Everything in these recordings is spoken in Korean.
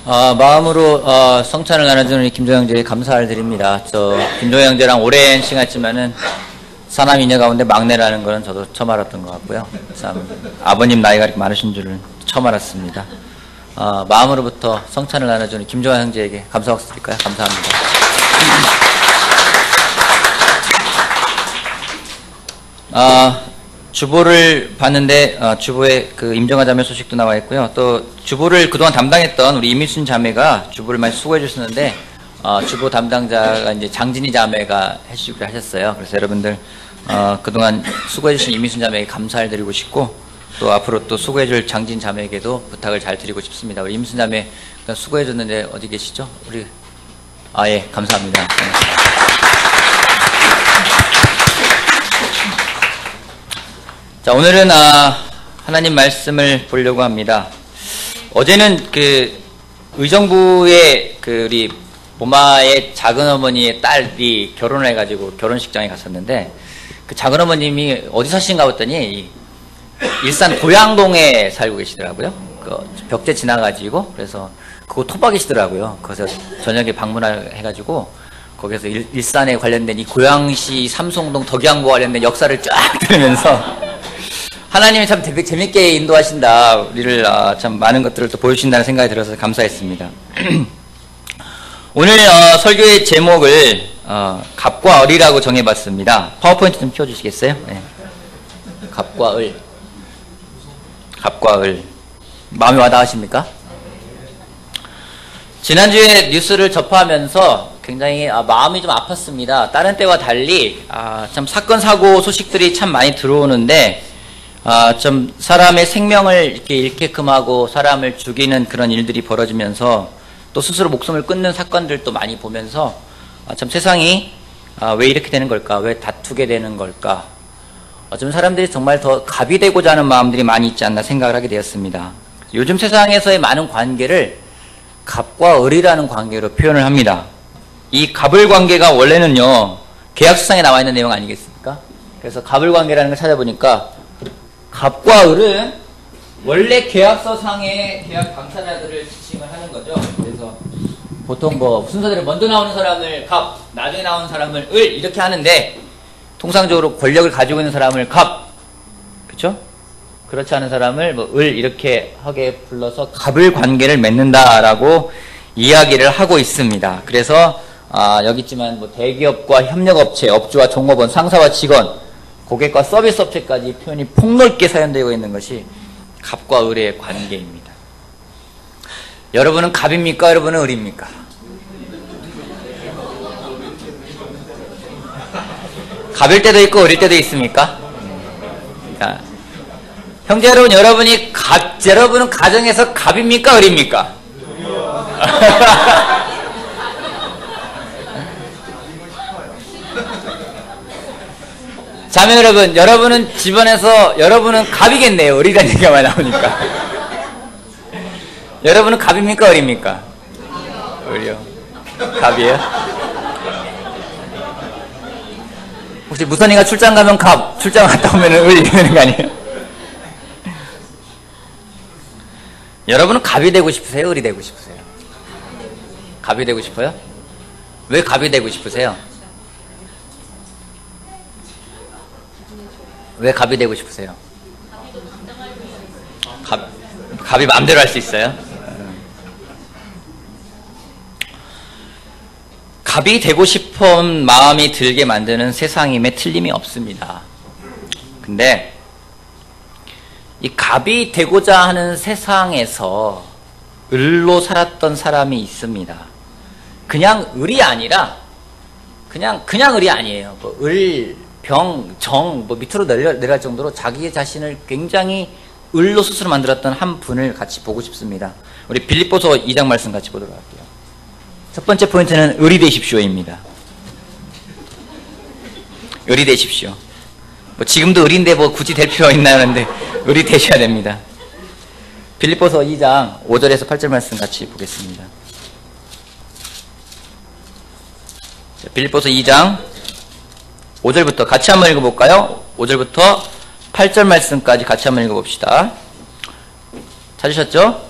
마음으로 성찬을 나눠주는 우리 김종영 형제에 감사를 드립니다. 저 김종영 형제랑 오랜 시간 했지만은 사남 이녀 가운데 막내라는 거는 저도 처음 알았던 것 같고요. 참 아버님 나이가 이렇게 많으신 줄은 처음 알았습니다. 마음으로부터 성찬을 나눠주는 김종영 형제에게 감사 박수 드릴까요? 감사합니다. 주보를 봤는데 주보에 그 임정아 자매 소식도 나와 있고요. 또 주보를 그동안 담당했던 우리 이민순 자매가 주보를 많이 수고해 주셨는데 주보 담당자가 이제 장진희 자매가 해주기로 하셨어요. 그래서 여러분들 그동안 수고해 주신 이민순 자매에게 감사를 드리고 싶고, 또 앞으로 또 수고해 줄 장진 자매에게도 부탁을 잘 드리고 싶습니다. 우리 이민순 자매 수고해 줬는데 어디 계시죠? 우리 예, 감사합니다. 자, 오늘은 하나님 말씀을 보려고 합니다. 어제는 그 의정부의 그 우리 보마의 작은 어머니의 딸이 결혼을 해가지고 결혼식장에 갔었는데, 그 작은 어머님이 어디 사신가 봤더니 일산 고양동에 살고 계시더라고요. 그 벽제 지나가지고, 그래서 그거 토박이시더라고요. 거기서 저녁에 방문을 해가지고 거기서 일산에 관련된 이 고양시 삼송동 덕양구 관련된 역사를 쫙 들으면서 하나님이 참 되게 재밌게 인도하신다, 우리를 참 많은 것들을 또 보여주신다는 생각이 들어서 감사했습니다. 오늘 설교의 제목을 갑과 을이라고 정해봤습니다. 파워포인트 좀 펴주시겠어요? 네. 갑과 을. 갑과 을. 마음이 와닿으십니까? 지난주에 뉴스를 접하면서 굉장히 마음이 좀 아팠습니다. 다른 때와 달리 참 사건 사고 소식들이 참 많이 들어오는데 좀 사람의 생명을 이렇게 잃게끔 하고 사람을 죽이는 그런 일들이 벌어지면서 또 스스로 목숨을 끊는 사건들도 많이 보면서 참 세상이 왜 이렇게 되는 걸까? 왜 다투게 되는 걸까? 좀 사람들이 정말 더 갑이 되고자 하는 마음들이 많이 있지 않나 생각을 하게 되었습니다. 요즘 세상에서의 많은 관계를 갑과 을이라는 관계로 표현을 합니다. 이 갑을 관계가 원래는요, 계약서상에 나와 있는 내용 아니겠습니까? 그래서 갑을 관계라는 걸 찾아보니까 갑과 을은 원래 계약서상의 계약 당사자들을 지칭을 하는 거죠. 그래서 보통 뭐 순서대로 먼저 나오는 사람을 갑, 나중에 나오는 사람을 을 이렇게 하는데, 통상적으로 권력을 가지고 있는 사람을 갑, 그렇죠? 그렇지 않은 사람을 뭐 을 이렇게 하게 불러서 갑을 관계를 맺는다라고 이야기를 하고 있습니다. 그래서 여기 있지만 뭐 대기업과 협력업체, 업주와 종업원, 상사와 직원, 고객과 서비스 업체까지 표현이 폭넓게 사용되고 있는 것이 갑과 을의 관계입니다. 여러분은 갑입니까? 여러분은 을입니까? 갑일 때도 있고 을일 때도 있습니까? 자, 형제 여러분, 여러분은 가정에서 갑입니까? 을입니까? 자매 여러분, 여러분은 집안에서 여러분은 갑이겠네요. 을이라는 얘기가 많이 나오니까. 여러분은 갑입니까? 을입니까? 을이요. 갑이에요? 혹시 무선이가 출장 가면 갑, 출장 갔다 오면 을 이러는 거 아니에요? 여러분은 갑이 되고 싶으세요? 을이 되고 싶으세요? 갑이 되고 싶어요? 왜 갑이 되고 싶으세요? 왜 갑이 되고 싶으세요? 갑이 마음대로 할 수 있어요? 갑이 되고 싶은 마음이 들게 만드는 세상임에 틀림이 없습니다. 근데 이 갑이 되고자 하는 세상에서 을로 살았던 사람이 있습니다. 그냥 을이 아니라 그냥 을이 아니에요. 뭐 을, 병, 정, 뭐 밑으로 내려갈 정도로 자기 자신을 굉장히 을로 스스로 만들었던 한 분을 같이 보고 싶습니다. 우리 빌립보서 2장 말씀 같이 보도록 할게요. 첫 번째 포인트는 을이 되십시오입니다. 을이 되십시오. 뭐 지금도 을인데 뭐 굳이 될 필요가 있나 하는데 을이 되셔야 됩니다. 빌립보서 2장 5절에서 8절 말씀 같이 보겠습니다. 자, 빌립보서 2장 5절부터 같이 한번 읽어볼까요? 5절부터 8절 말씀까지 같이 한번 읽어봅시다. 찾으셨죠?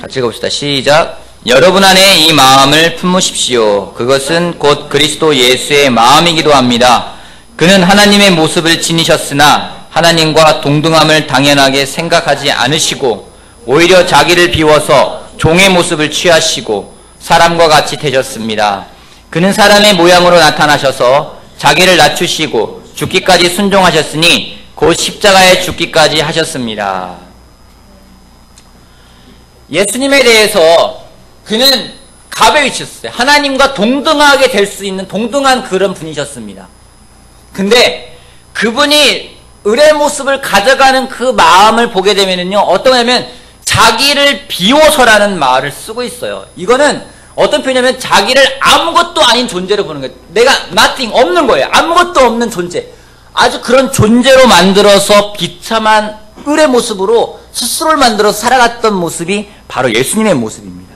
같이 읽어봅시다. 시작. 여러분 안에 이 마음을 품으십시오. 그것은 곧 그리스도 예수의 마음이기도 합니다. 그는 하나님의 모습을 지니셨으나 하나님과 동등함을 당연하게 생각하지 않으시고 오히려 자기를 비워서 종의 모습을 취하시고 사람과 같이 되셨습니다. 그는 사람의 모양으로 나타나셔서 자기를 낮추시고 죽기까지 순종하셨으니 곧 십자가에 죽기까지 하셨습니다. 예수님에 대해서 그는 갑에 위치했어요. 하나님과 동등하게 될 수 있는 동등한 그런 분이셨습니다. 근데 그분이 을의 모습을 가져가는 그 마음을 보게 되면요, 어떤 거냐면 자기를 비워서라는 말을 쓰고 있어요. 이거는 어떤 표현이냐면 자기를 아무것도 아닌 존재로 보는 거예요. 내가 nothing, 없는 거예요. 아무것도 없는 존재. 아주 그런 존재로 만들어서 비참한 을의 모습으로 스스로를 만들어서 살아갔던 모습이 바로 예수님의 모습입니다.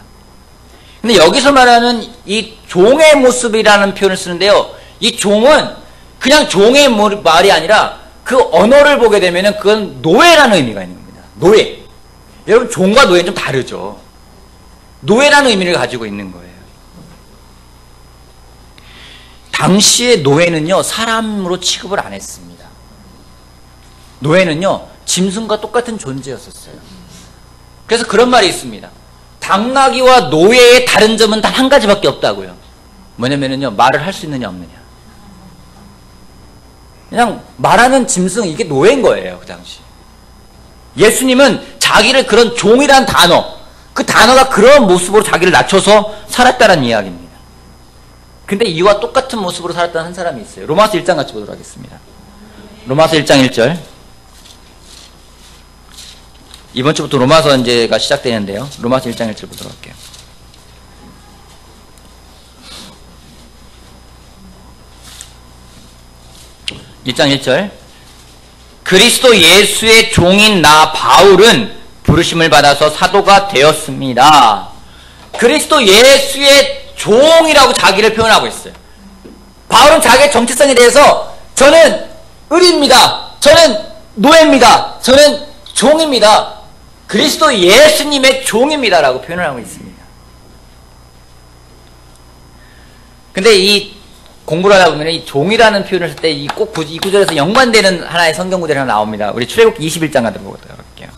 근데 여기서 말하는 이 종의 모습이라는 표현을 쓰는데요, 이 종은 그냥 종의 말이 아니라 그 언어를 보게 되면은 그건 노예라는 의미가 있는 겁니다. 노예. 여러분, 종과 노예는 좀 다르죠. 노예라는 의미를 가지고 있는 거예요. 당시의 노예는요, 사람으로 취급을 안 했습니다. 노예는요, 짐승과 똑같은 존재였었어요. 그래서 그런 말이 있습니다. 당나귀와 노예의 다른 점은 단 한 가지밖에 없다고요. 뭐냐면요, 말을 할 수 있느냐 없느냐. 그냥 말하는 짐승, 이게 노예인 거예요, 그 당시. 예수님은 자기를 그런 종이란 단어, 그 단어가 그런 모습으로 자기를 낮춰서 살았다는 이야기입니다. 근데 이와 똑같은 모습으로 살았던 한 사람이 있어요. 로마서 1장 같이 보도록 하겠습니다. 로마서 1장 1절. 이번 주부터 로마서 이제가 시작되는데요. 로마서 1장 1절 보도록 할게요. (1장 1절) 그리스도 예수의 종인 나 바울은 부르심을 받아서 사도가 되었습니다. 그리스도 예수의 종이라고 자기를 표현하고 있어요. 바울은 자기의 정체성에 대해서 저는 을입니다. 저는 노예입니다. 저는 종입니다. 그리스도 예수님의 종입니다. 라고 표현을 하고 있습니다. 근데 이 공부를 하다 보면 이 종이라는 표현을 쓸 때 꼭 이 구절에서 연관되는 하나의 성경 구절이 하나 나옵니다. 우리 출애굽기 21장 같은 거 보도록 할게요.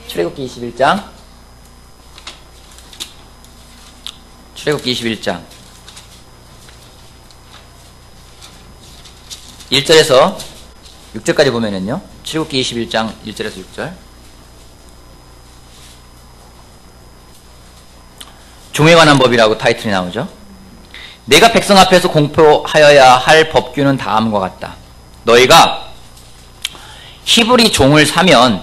출애굽기 21장. 출애굽기 21장. 1절에서 6절까지 보면은요. 출애굽기 21장 1절에서 6절. 종에 관한 법이라고 타이틀이 나오죠. 내가 백성 앞에서 공표하여야 할 법규는 다음과 같다. 너희가 히브리 종을 사면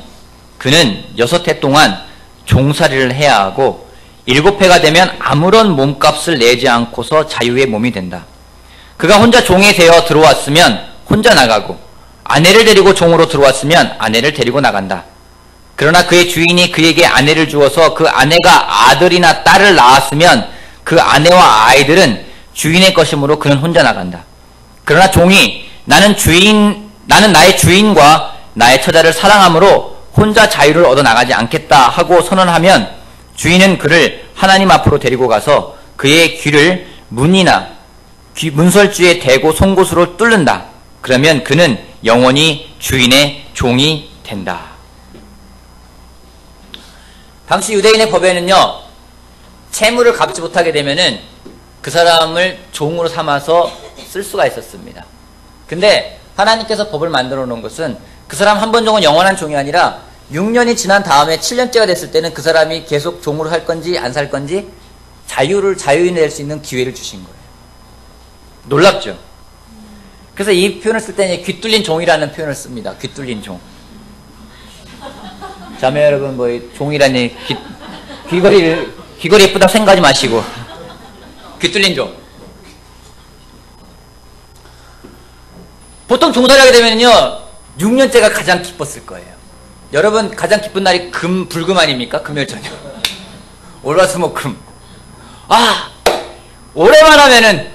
그는 6해 동안 종살이를 해야 하고 7해가 되면 아무런 몸값을 내지 않고서 자유의 몸이 된다. 그가 혼자 종이 되어 들어왔으면 혼자 나가고 아내를 데리고 종으로 들어왔으면 아내를 데리고 나간다. 그러나 그의 주인이 그에게 아내를 주어서 그 아내가 아들이나 딸을 낳았으면 그 아내와 아이들은 주인의 것이므로 그는 혼자 나간다. 그러나 종이 나는 나의 주인과 나의 처자를 사랑함으로 혼자 자유를 얻어 나가지 않겠다 하고 선언하면 주인은 그를 하나님 앞으로 데리고 가서 그의 귀를 문설주에 대고 송곳으로 뚫는다. 그러면 그는 영원히 주인의 종이 된다. 당시 유대인의 법에는요, 채무를 갚지 못하게 되면은 그 사람을 종으로 삼아서 쓸 수가 있었습니다. 근데 하나님께서 법을 만들어 놓은 것은 그 사람 한 번 종은 영원한 종이 아니라 6년이 지난 다음에 7년째가 됐을 때는 그 사람이 계속 종으로 살 건지 안 살 건지 자유인이 될 수 있는 기회를 주신 거예요. 놀랍죠? 그래서 이 표현을 쓸 때는 귀 뚫린 종이라는 표현을 씁니다. 귀 뚫린 종. 자매 여러분, 뭐 종이라니 귀걸이 예쁘다고 생각하지 마시고 귀 뚫린 종. 보통 종살이 하게 되면요 6년째가 가장 기뻤을 거예요. 여러분 가장 기쁜 날이 불금 아닙니까? 금요일 저녁. 월화수목금. 아, 올해만 하면은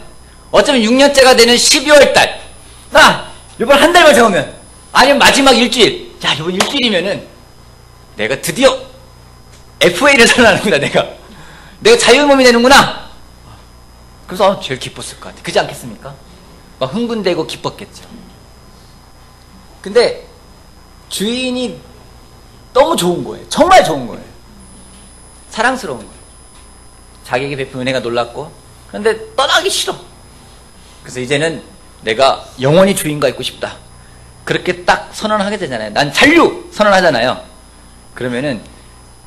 어쩌면 6년째가 되는 12월달. 이번 한 달만 세우면, 아니면 마지막 일주일. 자, 이번 일주일이면은 내가 드디어 FA를 선언합니다. 내가 내가 자유의 몸이 되는구나. 그래서 제일 기뻤을 것 같아요. 그렇지 않겠습니까? 막 흥분되고 기뻤겠죠. 근데 주인이 너무 좋은 거예요. 정말 좋은 거예요. 사랑스러운 거예요. 자기에게 베푼 은혜가 놀랍고, 그런데 떠나기 싫어. 그래서 이제는 내가 영원히 주인과 있고 싶다. 그렇게 딱 선언하게 되잖아요. 난 잔류 선언하잖아요. 그러면은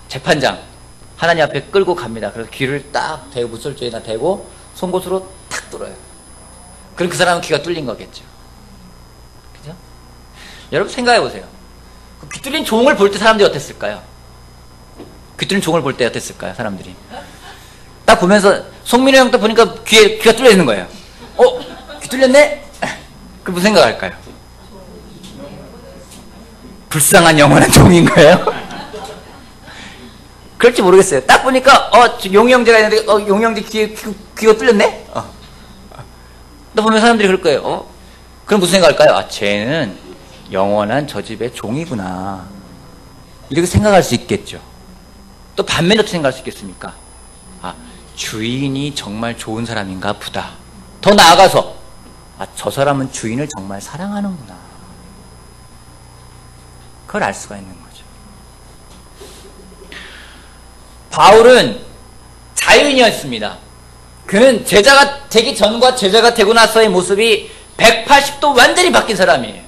재판장 하나님 앞에 끌고 갑니다. 그래서 귀를 딱 대고, 물설조에다 대고 송곳으로 탁 뚫어요. 그럼 그 사람은 귀가 뚫린 거겠죠. 그죠? 여러분 생각해 보세요. 귀 뚫린 종을 볼 때 사람들이 어땠을까요? 귀 뚫린 종을 볼 때 어땠을까요? 사람들이 딱 보면서 송민호 형 또 보니까 귀가 뚫려 있는 거예요. 귀 뚫렸네? 그럼 무슨 생각할까요? 불쌍한 영원한 종인 거예요? 그럴지 모르겠어요. 딱 보니까 용희 형제가 있는데 용희 형제 귀가 뚫렸네? 또 보면 사람들이 그럴 거예요. 그럼 무슨 생각할까요? 쟤는 영원한 저 집의 종이구나. 이렇게 생각할 수 있겠죠. 또 반면에 어떻게 생각할 수 있겠습니까? 주인이 정말 좋은 사람인가 보다. 더 나아가서 저 사람은 주인을 정말 사랑하는구나. 그걸 알 수가 있는 거죠. 바울은 자유인이었습니다. 그는 제자가 되기 전과 제자가 되고 나서의 모습이 180도 완전히 바뀐 사람이에요.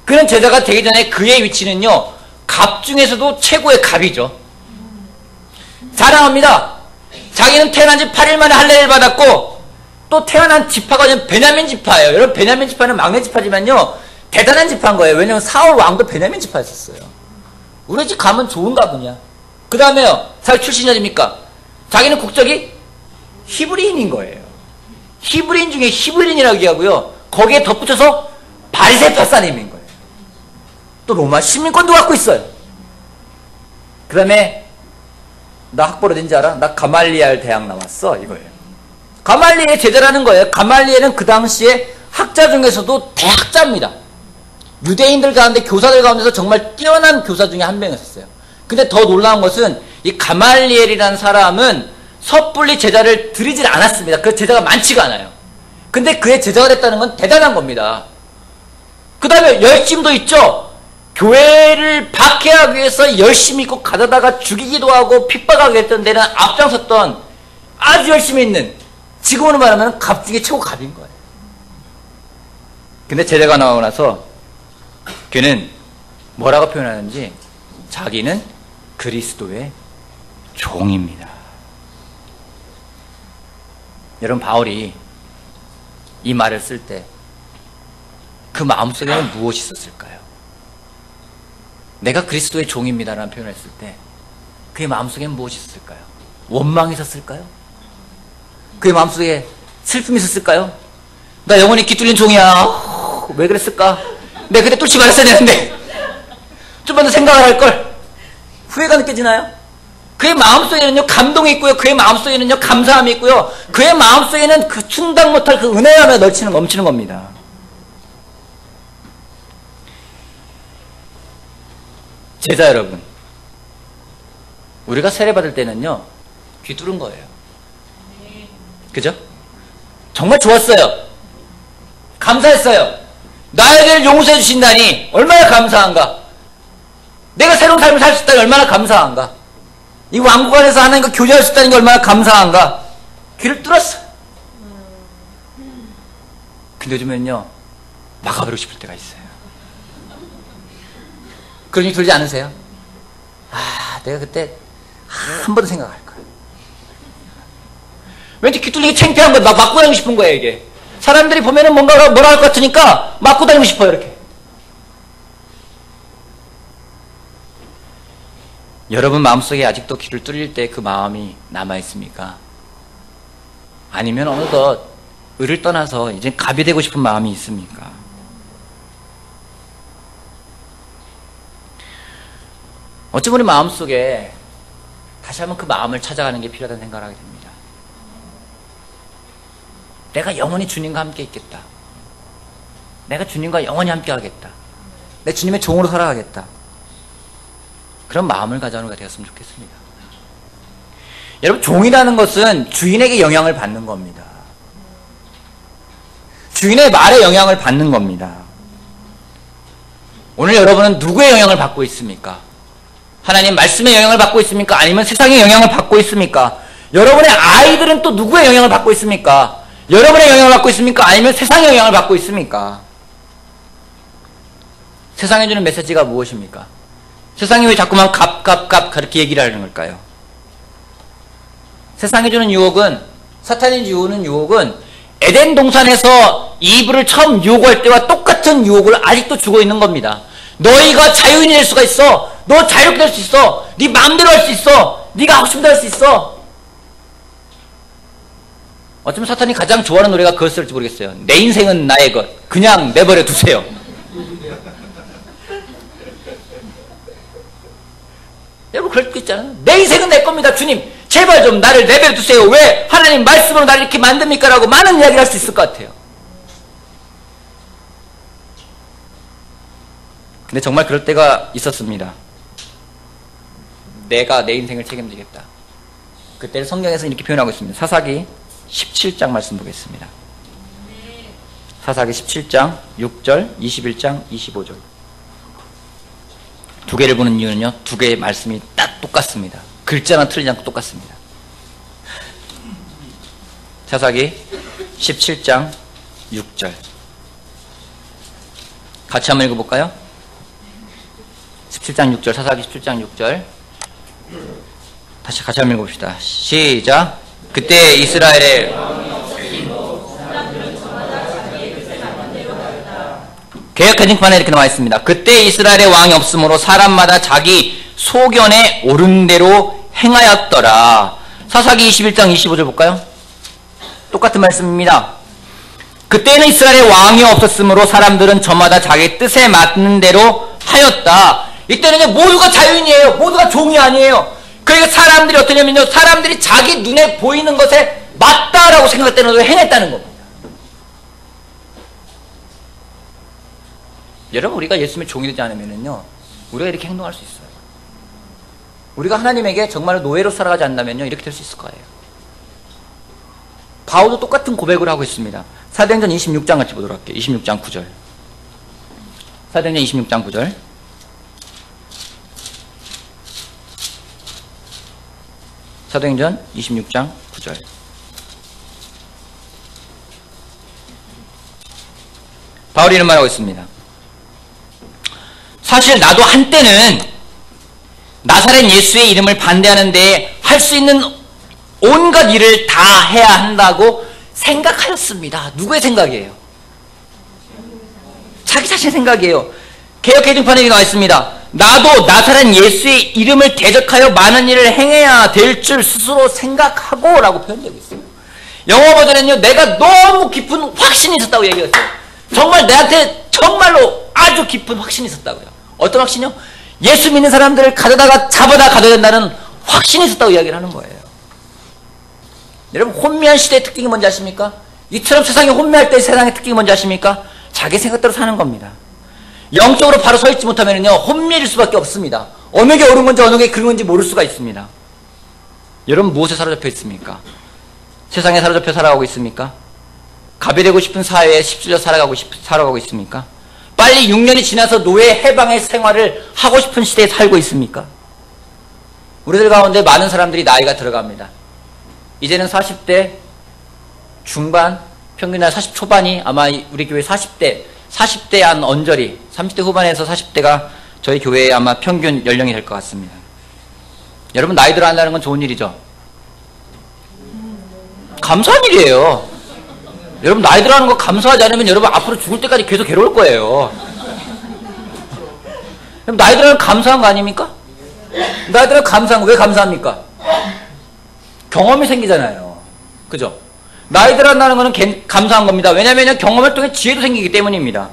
그는 제자가 되기 전에 그의 위치는요, 갑 중에서도 최고의 갑이죠. 자랑합니다. 자기는 태어난 지 8일 만에 할례를 받았고, 또 태어난 지파가 베냐민 지파예요. 여러분, 베냐민 지파는 막내 지파지만요, 대단한 지파인 거예요. 왜냐면 사울 왕도 베냐민 지파였었어요. 우리 집 가면 좋은가 보냐. 그 다음에요, 자기 출신이 어딥니까? 자기는 국적이 히브리인인 거예요. 히브리인 중에 히브리인이라고 얘기하고요, 거기에 덧붙여서 바리새 파사님인 거예요. 또 로마 시민권도 갖고 있어요. 그 다음에 나 학벌 어딘지 알아? 나 가말리엘 대학 나왔어. 이거예요. 가말리엘 제자라는 거예요. 가말리엘은 그 당시에 학자 중에서도 대학자입니다. 유대인들 가운데, 교사들 가운데서 정말 뛰어난 교사 중에 한 명이었어요. 근데 더 놀라운 것은 이 가말리엘이라는 사람은 섣불리 제자를 들이질 않았습니다. 그 제자가 많지가 않아요. 근데 그의 제자가 됐다는 건 대단한 겁니다. 그 다음에 열심도 있죠. 교회를 박해하기 위해서 열심히 있고, 가다가 죽이기도 하고 핍박하게 했던 데는 앞장섰던 아주 열심히 있는, 지금으로 말하면 갑 중에 최고 갑인 거예요. 근데 제자가 나오고 나서 그는 뭐라고 표현하는지, 자기는 그리스도의 종입니다. 여러분, 바울이 이 말을 쓸 때 그 마음속에는 무엇이 있었을까요? 내가 그리스도의 종입니다라는 표현을 했을 때 그의 마음속에는 무엇이 있었을까요? 원망이 있었을까요? 그의 마음속에 슬픔이 있었을까요? 나 영원히 귀 뚫린 종이야. 왜 그랬을까? 내가 그때 뚫지 말았어야 되는데, 좀만 더 생각을 할걸. 후회가 느껴지나요? 그의 마음속에는요, 감동이 있고요, 그의 마음속에는요, 감사함이 있고요, 그의 마음속에는 그 충당 못할 그 은혜함에 넘치는 겁니다. 제자 여러분, 우리가 세례받을 때는요, 귀 뚫은 거예요. 그죠? 정말 좋았어요. 감사했어요. 나에게 용서해 주신다니 얼마나 감사한가. 내가 새로운 삶을 살 수 있다니 얼마나 감사한가. 이 왕국 안에서 하나님과 교제할 수 있다는 게 얼마나 감사한가. 귀를 뚫었어. 근데 요즘엔요, 막아버리고 싶을 때가 있어요. 그런 일 들지 않으세요? 내가 그때 한 번 더 생각할 거야. 왠지 귀 뚫리기 창피한 거 막 맞고 다니고 싶은 거예요, 이게. 사람들이 보면은 뭐라 할 것 같으니까 맞고 다니고 싶어요, 이렇게. 여러분 마음속에 아직도 귀를 뚫릴 때 그 마음이 남아있습니까? 아니면 어느덧 을을 떠나서 이제 갑이 되고 싶은 마음이 있습니까? 어쩌면 우리 마음속에 다시 한번 그 마음을 찾아가는 게 필요하다는 생각을 하게 됩니다. 내가 영원히 주님과 함께 있겠다. 내가 주님과 영원히 함께 하겠다. 내 주님의 종으로 살아가겠다. 그런 마음을 가져오는 가 되었으면 좋겠습니다. 여러분, 종이라는 것은 주인에게 영향을 받는 겁니다. 주인의 말에 영향을 받는 겁니다. 오늘 여러분은 누구의 영향을 받고 있습니까? 하나님 말씀의 영향을 받고 있습니까? 아니면 세상의 영향을 받고 있습니까? 여러분의 아이들은 또 누구의 영향을 받고 있습니까? 여러분의 영향을 받고 있습니까? 아니면 세상의 영향을 받고 있습니까? 세상에 주는 메시지가 무엇입니까? 세상이 왜 자꾸만 값 그렇게 얘기를 하는 걸까요? 세상에 주는 유혹은, 사탄이 주는 유혹은 에덴 동산에서 이브를 처음 유혹할 때와 똑같은 유혹을 아직도 주고 있는 겁니다. 너희가 자유인이 될 수가 있어. 너 자유롭게 될 수 있어. 네 마음대로 할 수 있어. 네가 하고 싶은 대로 할 수 있어. 어쩌면 사탄이 가장 좋아하는 노래가 그것일지 모르겠어요. 내 인생은 나의 것. 그냥 내버려 두세요. 여러분 그럴 때 있잖아요. 내 인생은 내 겁니다. 주님 제발 좀 나를 내버려 두세요. 왜 하나님 말씀으로 나를 이렇게 만듭니까? 라고 많은 이야기를 할 수 있을 것 같아요. 근데 정말 그럴 때가 있었습니다. 내가 내 인생을 책임지겠다. 그때를 성경에서 이렇게 표현하고 있습니다. 사사기 17장 말씀 보겠습니다. 사사기 17장 6절, 21장 25절. 두 개를 보는 이유는요, 두 개의 말씀이 딱 똑같습니다. 글자는 틀리지 않고 똑같습니다. 사사기 17장 6절. 같이 한번 읽어볼까요? 17장 6절, 사사기 17장 6절. 다시 같이 한번 읽어봅시다. 시작. 그때 이스라엘의 개역 개정판에 이렇게 나와 있습니다. 그때 이스라엘의 왕이 없으므로 사람마다 자기 소견에 옳은 대로 행하였더라. 사사기 21장 25절 볼까요? 똑같은 말씀입니다. 그때는 이스라엘의 왕이 없었으므로 사람들은 저마다 자기 뜻에 맞는 대로 하였다. 이때는 모두가 자유인이에요. 모두가 종이 아니에요. 그러니까 사람들이 어떠냐면요, 사람들이 자기 눈에 보이는 것에 맞다라고 생각했다는 것을 행했다는 겁니다. 여러분, 우리가 예수님의 종이 되지 않으면요, 우리가 이렇게 행동할 수 있어요. 우리가 하나님에게 정말로 노예로 살아가지 않는다면요, 이렇게 될 수 있을 거예요. 바울도 똑같은 고백을 하고 있습니다. 사도행전 26장 같이 보도록 할게요. 26장 9절. 사도행전 26장 9절. 사도행전 26장 9절. 바울이 이런 말하고 있습니다. 사실 나도 한때는 나사렛 예수의 이름을 반대하는데 할 수 있는 온갖 일을 다 해야 한다고 생각하였습니다. 누구의 생각이에요? 자기 자신의 생각이에요. 개역 개정판에 나와 있습니다. 나도 나사렛 예수의 이름을 대적하여 많은 일을 행해야 될 줄 스스로 생각하고 라고 표현되고 있어요. 영어 버전에는요, 내가 너무 깊은 확신이 있었다고 얘기했어요. 정말 내한테 정말로 아주 깊은 확신이 있었다고요. 어떤 확신이요? 예수 믿는 사람들을 가져다가 잡아다 가둬야 된다는 확신이 있었다고 이야기를 하는 거예요. 여러분, 혼미한 시대의 특징이 뭔지 아십니까? 이처럼 세상이 혼미할 때 세상의 특징이 뭔지 아십니까? 자기 생각대로 사는 겁니다. 영적으로 바로 서 있지 못하면요, 혼미해질 수밖에 없습니다. 어느 게 옳은 건지 어느 게 그른 건지 모를 수가 있습니다. 여러분, 무엇에 사로잡혀 있습니까? 세상에 사로잡혀 살아가고 있습니까? 갑이 되고 싶은 사회에 휩쓸려 살아가고 있습니까? 빨리 6년이 지나서 노예 해방의 생활을 하고 싶은 시대에 살고 있습니까? 우리들 가운데 많은 사람들이 나이가 들어갑니다. 이제는 40대 중반, 평균 나이 40 초반이 아마 우리 교회 40대 한 언저리, 30대 후반에서 40대가 저희 교회의 아마 평균 연령이 될 것 같습니다. 여러분, 나이 들어간다는 건 좋은 일이죠? 감사한 일이에요. 여러분, 나이 들어가는 거 감사하지 않으면 여러분 앞으로 죽을 때까지 계속 괴로울 거예요. 그럼 나이 들어가는 거 감사한 거 아닙니까? 나이 들어가는 거 감사한 거 왜 감사합니까? 경험이 생기잖아요. 그죠? 나이 들어간다는 거는 감사한 겁니다. 왜냐하면 경험을 통해 지혜도 생기기 때문입니다.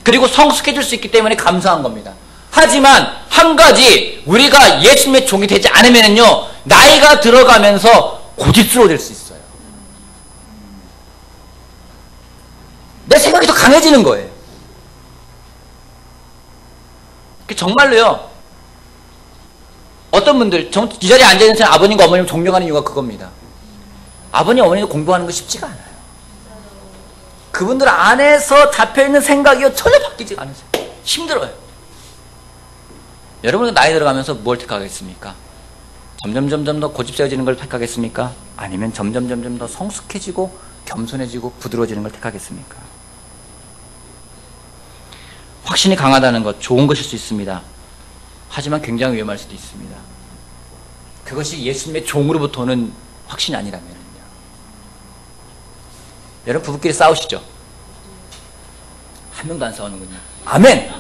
그리고 성숙해질 수 있기 때문에 감사한 겁니다. 하지만 한 가지, 우리가 예수님의 종이 되지 않으면요, 나이가 들어가면서 고집스러워질 수 있어요. 내 생각이 더 강해지는 거예요. 정말로요, 어떤 분들, 이 자리에 앉아있는 사람 아버님과 어머님을 존경하는 이유가 그겁니다. 아버님, 어머니도 공부하는 거 쉽지가 않아요. 그분들 안에서 잡혀있는 생각이 전혀 바뀌지 않으세요. 힘들어요. 여러분은 나이 들어가면서 뭘 택하겠습니까? 점점 더 고집세워지는 걸 택하겠습니까? 아니면 점점 더 성숙해지고 겸손해지고 부드러워지는 걸 택하겠습니까? 확신이 강하다는 것 좋은 것일 수 있습니다. 하지만 굉장히 위험할 수도 있습니다. 그것이 예수님의 종으로부터 오는 확신이 아니라면요. 여러분 부부끼리 싸우시죠? 한 명도 안 싸우는군요. 아멘!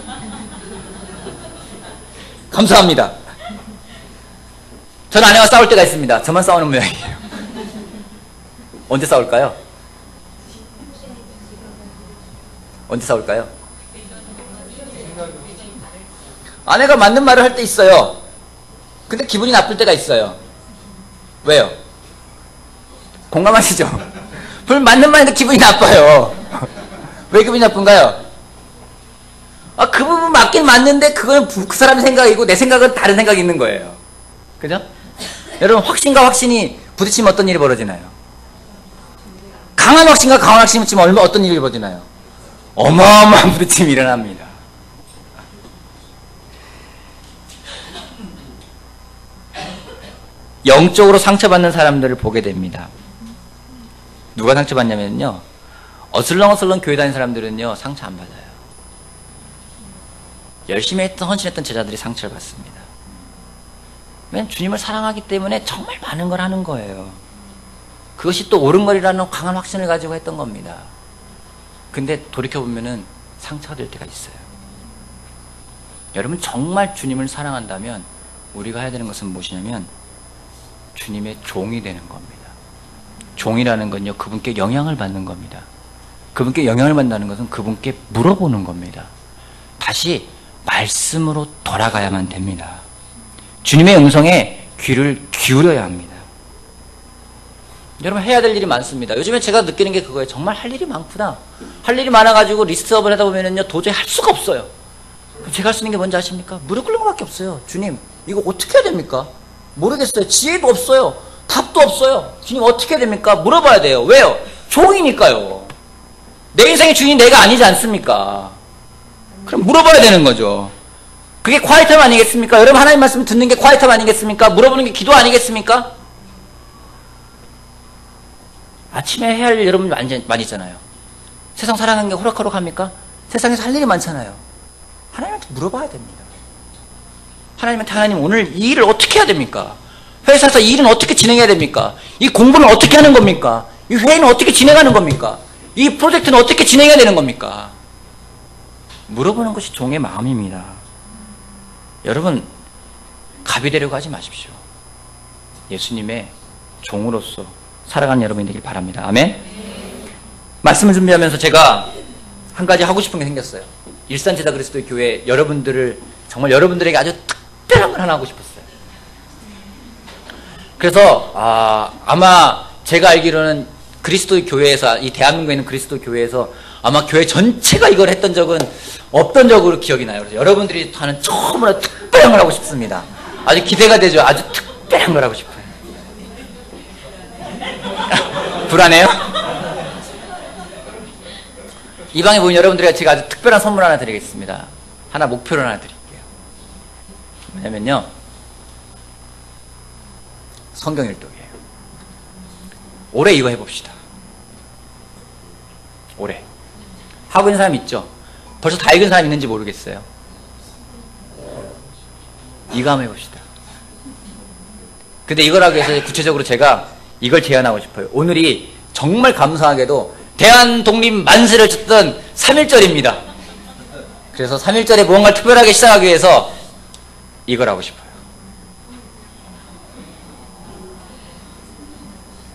감사합니다. 전 아내와 싸울 때가 있습니다. 저만 싸우는 모양이에요. 언제 싸울까요? 언제 싸울까요? 아내가 맞는 말을 할 때 있어요. 근데 기분이 나쁠 때가 있어요. 왜요? 공감하시죠? 불 맞는 말인데 기분이 나빠요. 왜 기분이 나쁜가요? 아, 그 부분 맞긴 맞는데 그건 그 사람의 생각이고 내 생각은 다른 생각이 있는 거예요. 그죠? 여러분 확신과 확신이 부딪히면 어떤 일이 벌어지나요? 강한 확신과 강한 확신이 부딪히면 어떤 일이 벌어지나요? 어마어마한 부딪힘이 일어납니다. 영적으로 상처받는 사람들을 보게 됩니다. 누가 상처받냐면요, 어슬렁어슬렁 교회 다니는 사람들은요 상처 안 받아요. 열심히 했던 헌신했던 제자들이 상처를 받습니다. 왜냐면 주님을 사랑하기 때문에 정말 많은 걸 하는 거예요. 그것이 또 옳은 거리라는 강한 확신을 가지고 했던 겁니다. 근데 돌이켜보면은 상처가 될 때가 있어요. 여러분 정말 주님을 사랑한다면 우리가 해야 되는 것은 무엇이냐면 주님의 종이 되는 겁니다. 종이라는 건요, 그분께 영향을 받는 겁니다. 그분께 영향을 받는다는 것은 그분께 물어보는 겁니다. 다시 말씀으로 돌아가야만 됩니다. 주님의 음성에 귀를 기울여야 합니다. 여러분 해야 될 일이 많습니다. 요즘에 제가 느끼는 게 그거예요. 정말 할 일이 많구나. 할 일이 많아가지고 리스트업을 하다 보면은요 도저히 할 수가 없어요. 그럼 제가 할 수 있는 게 뭔지 아십니까? 무릎 꿇는 것밖에 없어요. 주님 이거 어떻게 해야 됩니까? 모르겠어요. 지혜도 없어요. 답도 없어요. 주님 어떻게 해야 됩니까? 물어봐야 돼요. 왜요? 종이니까요. 내 인생의 주인이 내가 아니지 않습니까? 그럼 물어봐야 되는 거죠. 그게 콰이텀 아니겠습니까? 여러분 하나님 말씀 듣는 게 콰이텀 아니겠습니까? 물어보는 게 기도 아니겠습니까? 아침에 해야 할 일 여러분 많이 있잖아요. 세상 살아가는 게 호락호락합니까? 세상에서 할 일이 많잖아요. 하나님한테 물어봐야 됩니다. 하나님한테 하나님 오늘 이 일을 어떻게 해야 됩니까? 회사에서 이 일은 어떻게 진행해야 됩니까? 이 공부는 어떻게 하는 겁니까? 이 회의는 어떻게 진행하는 겁니까? 이 프로젝트는 어떻게 진행해야 되는 겁니까? 물어보는 것이 종의 마음입니다. 여러분 갑이 되려고 하지 마십시오. 예수님의 종으로서 살아가는 여러분이 되길 바랍니다. 아멘. 말씀을 준비하면서 제가 한 가지 하고 싶은 게 생겼어요. 일산제자 그리스도의 교회 여러분들을 정말 여러분들에게 아주 특별한 걸 하나 하고 싶었어요. 그래서 아마 제가 알기로는 그리스도의 교회에서, 이 대한민국에 있는 그리스도 교회에서 아마 교회 전체가 이걸 했던 적은 없던 적으로 기억이 나요. 그래서 여러분들이 하는 처음으로 특별한 걸 하고 싶습니다. 아주 기대가 되죠. 아주 특별한 걸 하고 싶어요. 불안해요? 이 방에 보면 여러분들에게 제가 아주 특별한 선물 하나 드리겠습니다. 하나 목표를 하나 드릴게요. 뭐냐면요, 성경 일독이에요. 올해 이거 해봅시다. 올해 하고 있는 사람 있죠? 벌써 다 읽은 사람 있는지 모르겠어요. 이거 한번 해봅시다. 근데 이걸 하기 위해서 구체적으로 제가 이걸 제안하고 싶어요. 오늘이 정말 감사하게도 대한독립 만세를 쳤던 3.1절입니다. 그래서 3.1절에 무언가를 특별하게 시작하기 위해서 이걸 하고 싶어요.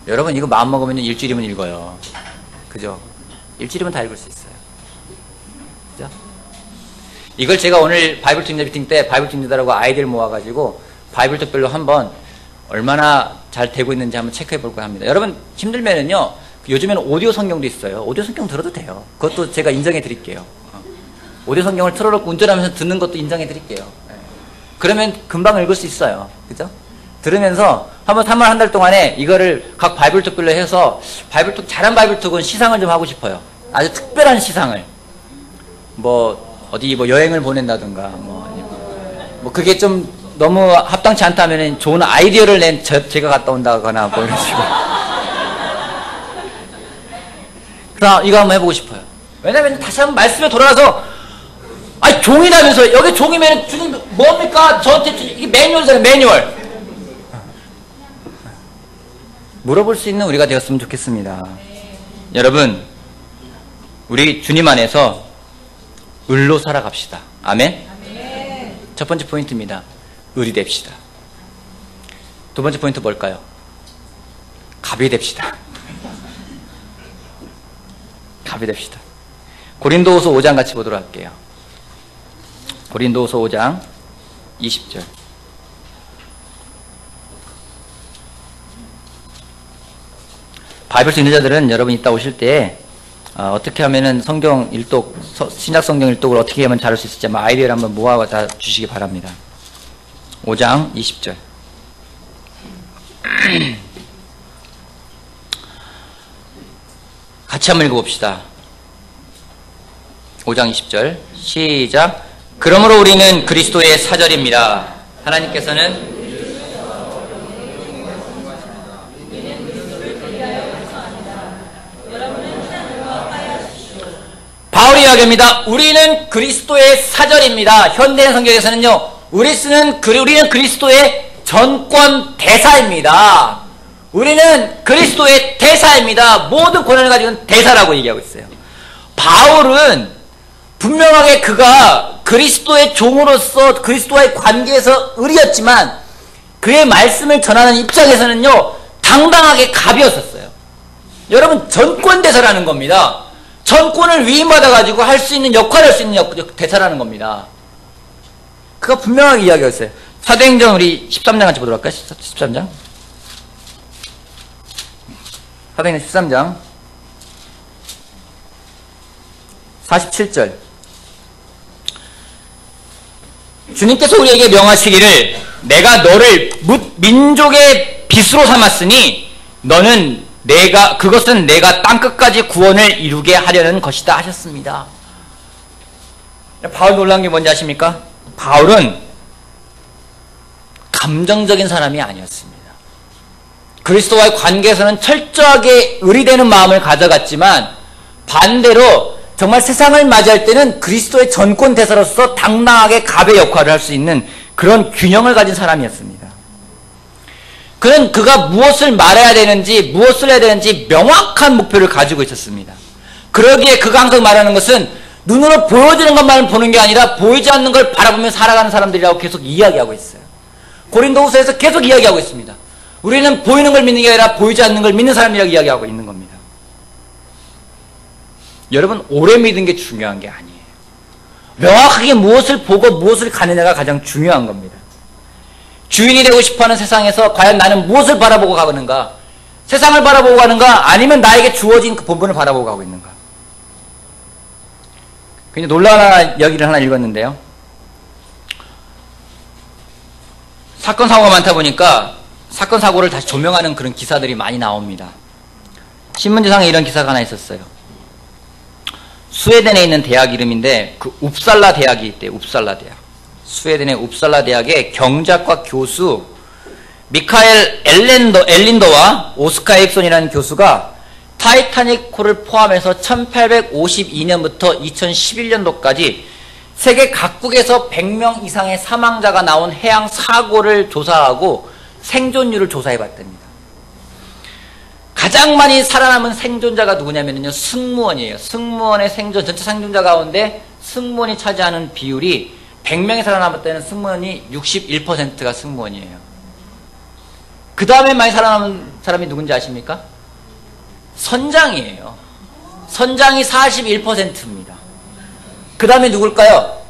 여러분 이거 마음먹으면 일주일이면 읽어요. 그죠? 일주일이면 다 읽을 수 있어요. 그죠? 이걸 제가 오늘 바이블 튜닝 미팅 때 바이블 튜닝다라고 아이들 모아가지고 바이블 특별로 한번 얼마나 잘 되고 있는지 한번 체크해 볼까 합니다. 여러분 힘들면은요, 요즘에는 오디오 성경도 있어요. 오디오 성경 들어도 돼요. 그것도 제가 인정해 드릴게요. 오디오 성경을 틀어놓고 운전하면서 듣는 것도 인정해 드릴게요. 그러면 금방 읽을 수 있어요. 그죠? 들으면서 한번 3월 한 달 동안에 이거를 각 바이블톡별로 해서 바이블톡, 잘한 바이블톡은 시상을 좀 하고 싶어요. 아주 특별한 시상을. 어디 여행을 보낸다든가, 뭐 그게 좀 너무 합당치 않다면 좋은 아이디어를 낸 제가 갔다 온다거나 뭐 이런 식으로. 그럼 이거 한번 해보고 싶어요. 왜냐면 다시 한번 말씀에 돌아가서, 아니, 종이라면서, 여기 종이면 주님 뭡니까? 저한테 이게 매뉴얼이잖아요, 매뉴얼. 물어볼 수 있는 우리가 되었으면 좋겠습니다. 여러분, 우리 주님 안에서 을로 살아갑시다. 아멘? 첫 번째 포인트입니다. 을이 됩시다. 두 번째 포인트 뭘까요? 갑이 됩시다. 갑이 됩시다. 고린도후서 5장 같이 보도록 할게요. 고린도후서 5장 20절. 바이블 있는 자들은 여러분 이따 오실 때 어떻게 하면은 성경 일독, 신약 성경 일독을 어떻게 하면 잘할 수 있을지 아마 아이디어를 한번 모아다 주시기 바랍니다. 5장 20절. 같이 한번 읽어봅시다. 5장 20절 시작. 그러므로 우리는 그리스도의 사절입니다. 하나님께서는 바울이 이야기합니다. 우리는 그리스도의 사절입니다. 현대인 성경에서는요, 우리는 그리스도의 전권 대사입니다. 우리는 그리스도의 대사입니다. 모든 권한을 가지고 있는 대사라고 얘기하고 있어요. 바울은 분명하게 그가 그리스도의 종으로서 그리스도와의 관계에서 을이었지만 그의 말씀을 전하는 입장에서는요, 당당하게 갑이었었어요. 여러분, 전권 대사라는 겁니다. 전권을 위임받아가지고 할 수 있는 역할을 할 수 있는 대사라는 겁니다. 그가 분명하게 이야기했어요. 사도행전 우리 13장 같이 보도록 할까요? 13장. 사도행전 13장 47절. 주님께서 우리에게 명하시기를 내가 너를 민족의 빛으로 삼았으니 너는 그것은 내가 땅끝까지 구원을 이루게 하려는 것이다 하셨습니다. 바울 놀란 게 뭔지 아십니까? 바울은 감정적인 사람이 아니었습니다. 그리스도와의 관계에서는 철저하게 의리되는 마음을 가져갔지만 반대로 정말 세상을 맞이할 때는 그리스도의 전권 대사로서 당당하게 갑의 역할을 할 수 있는 그런 균형을 가진 사람이었습니다. 그는 그가 무엇을 말해야 되는지 무엇을 해야 되는지 명확한 목표를 가지고 있었습니다. 그러기에 그가 항상 말하는 것은 눈으로 보여지는 것만 보는 게 아니라 보이지 않는 걸 바라보며 살아가는 사람들이라고 계속 이야기하고 있어요. 고린도후서에서 계속 이야기하고 있습니다. 우리는 보이는 걸 믿는 게 아니라 보이지 않는 걸 믿는 사람이라고 이야기하고 있는 겁니다. 여러분, 오래 믿는 게 중요한 게 아니에요. 명확하게 무엇을 보고 무엇을 가느냐가 가장 중요한 겁니다. 주인이 되고 싶어하는 세상에서 과연 나는 무엇을 바라보고 가는가? 세상을 바라보고 가는가? 아니면 나에게 주어진 그 본분을 바라보고 가고 있는가? 굉장히 놀라운 이야기를 하나 읽었는데요. 사건 사고가 많다 보니까 사건 사고를 다시 조명하는 그런 기사들이 많이 나옵니다. 신문지상에 이런 기사가 하나 있었어요. 스웨덴에 있는 대학 이름인데 그 웁살라 대학이 있대요. 웁살라 대학. 스웨덴의 웁살라 대학의 경제학과 교수 미카엘 엘린더와 오스카 에릭손이라는 교수가 타이타닉호를 포함해서 1852년부터 2011년도까지 세계 각국에서 100명 이상의 사망자가 나온 해양 사고를 조사하고 생존율을 조사해 봤답니다. 가장 많이 살아남은 생존자가 누구냐면요, 승무원이에요. 승무원의 전체 생존자 가운데 승무원이 차지하는 비율이 100명이 살아남을 때는 승무원이 61%가 승무원이에요. 그 다음에 많이 살아남은 사람이 누군지 아십니까? 선장이에요. 선장이 41%입니다. 그 다음에 누굴까요?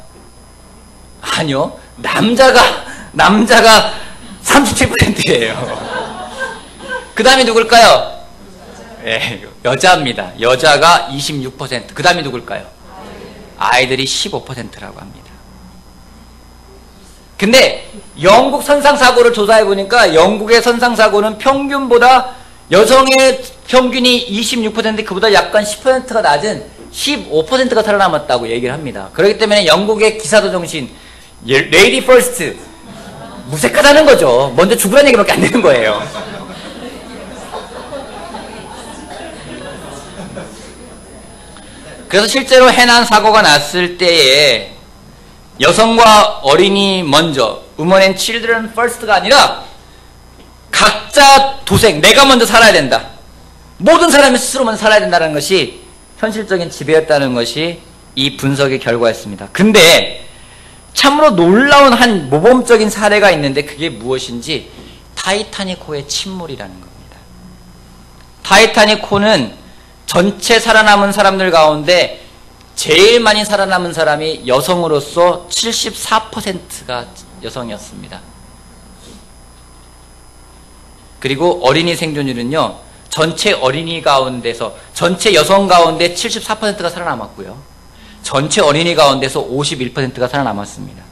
아니요. 남자가 37%예요. 그 다음에 누굴까요? 네, 여자입니다. 여자가 26%. 그 다음에 누굴까요? 아이들이 15%라고 합니다. 근데 영국 선상사고를 조사해보니까 영국의 선상사고는 평균보다 여성의 평균이 26%, 그보다 약간 10%가 낮은 15%가 살아남았다고 얘기를 합니다. 그렇기 때문에 영국의 기사도 정신, 레이디 퍼스트, 무색하다는 거죠. 먼저 죽으라는 얘기밖에 안 되는 거예요. 그래서 실제로 해난 사고가 났을 때에 여성과 어린이 먼저, women and children first가 아니라 각자 도생, 내가 먼저 살아야 된다. 모든 사람이 스스로 먼저 살아야 된다는 것이 현실적인 지배였다는 것이 이 분석의 결과였습니다. 근데 참으로 놀라운 한 모범적인 사례가 있는데 그게 무엇인지 타이타닉호의 침몰이라는 겁니다. 타이타닉호는 전체 살아남은 사람들 가운데 제일 많이 살아남은 사람이 여성으로서 74%가 여성이었습니다. 그리고 어린이 생존율은요, 전체 어린이 가운데서, 전체 여성 가운데 74%가 살아남았고요. 전체 어린이 가운데서 51%가 살아남았습니다.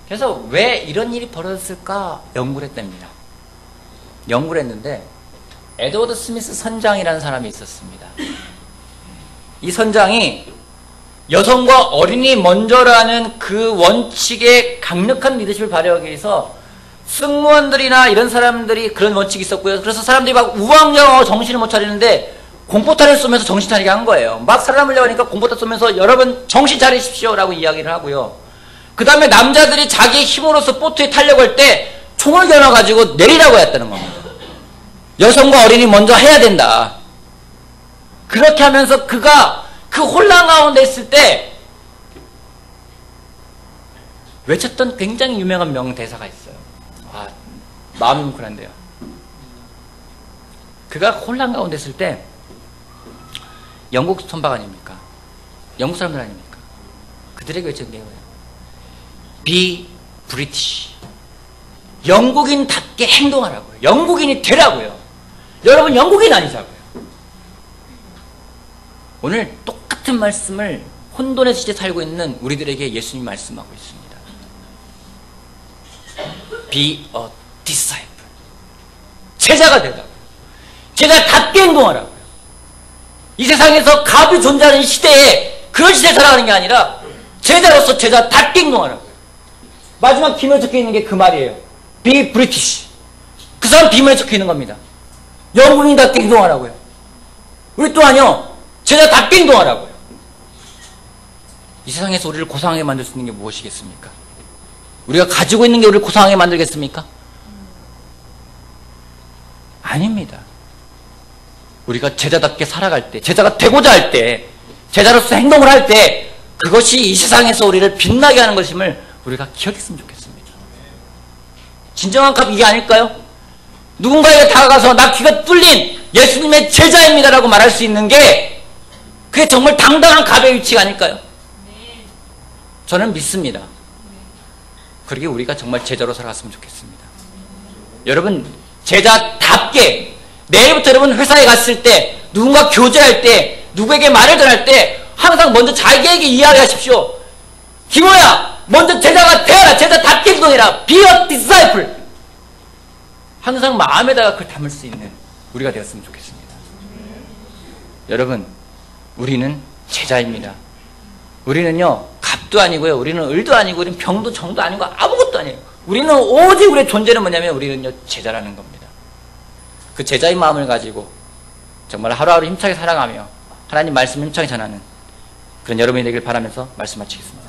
그래서 왜 이런 일이 벌어졌을까 연구를 했답니다. 연구를 했는데 에드워드 스미스 선장이라는 사람이 있었습니다. 이 선장이 여성과 어린이 먼저라는 그 원칙의 강력한 리더십을 발휘하기 위해서 승무원들이나 이런 사람들이 그런 원칙이 있었고요. 그래서 사람들이 막 우왕좌왕하고 정신을 못 차리는데 공포탄을 쏘면서 정신 차리게 한 거예요. 막 살아남으려고 하니까 공포탄 쏘면서 여러분 정신 차리십시오 라고 이야기를 하고요. 그 다음에 남자들이 자기의 힘으로서 보트에 타려고 할 때 총을 겨눠가지고 내리라고 했다는 겁니다. 여성과 어린이 먼저 해야 된다. 그렇게 하면서 그가 그 혼란 가운데 있을 때 외쳤던 굉장히 유명한 명대사가 있어요. 아, 마음이 뭉클한데요. 그가 혼란 가운데 있을 때 영국 선박 아닙니까? 영국 사람들 아닙니까? 그들에게 외쳤던 게 뭐예요? Be British. 영국인답게 행동하라고요. 영국인이 되라고요. 여러분 영국인 아니자고요. 오늘 똑같은 말씀을 혼돈의 시대에 살고 있는 우리들에게 예수님이 말씀하고 있습니다. Be a disciple. 제자가 되라고요. 제자답게 행동하라고요. 이 세상에서 갑이 존재하는 이 시대에 그런 시대에 살아가는 게 아니라 제자로서 제자답게 행동하라고요. 마지막 비밀에 적혀 있는 게 그 말이에요. Be British. 그 사람 비밀에 적혀 있는 겁니다. 영국인답게 행동하라고요. 우리 또한요, 제자답게 행동하라고요. 이 세상에서 우리를 고상하게 만들 수 있는 게 무엇이겠습니까? 우리가 가지고 있는 게 우리를 고상하게 만들겠습니까? 아닙니다. 우리가 제자답게 살아갈 때, 제자가 되고자 할 때, 제자로서 행동을 할 때, 그것이 이 세상에서 우리를 빛나게 하는 것임을 우리가 기억했으면 좋겠습니다. 진정한 값 이게 아닐까요? 누군가에게 다가가서 나 귀가 뚫린 예수님의 제자입니다라고 말할 수 있는 게 그게 정말 당당한 갑의 위치가 아닐까요? 저는 믿습니다. 그러게 우리가 정말 제자로 살아갔으면 좋겠습니다. 여러분 제자답게 내일부터 여러분 회사에 갔을 때 누군가 교제할 때 누구에게 말을 전할 때 항상 먼저 자기에게 이야기하십시오. 김호야 먼저 제자가 되어라. 제자답게 행동해라. Be a disciple. 항상 마음에다가 그걸 담을 수 있는 우리가 되었으면 좋겠습니다. 여러분 우리는 제자입니다. 우리는요 갑도 아니고요, 우리는 을도 아니고, 우리는 병도 정도 아니고 아무것도 아니에요. 우리는 오직 우리의 존재는 뭐냐면 우리는요 제자라는 겁니다. 그 제자의 마음을 가지고 정말 하루하루 힘차게 살아가며 하나님 말씀 힘차게 전하는 그런 여러분이 되길 바라면서 말씀 마치겠습니다.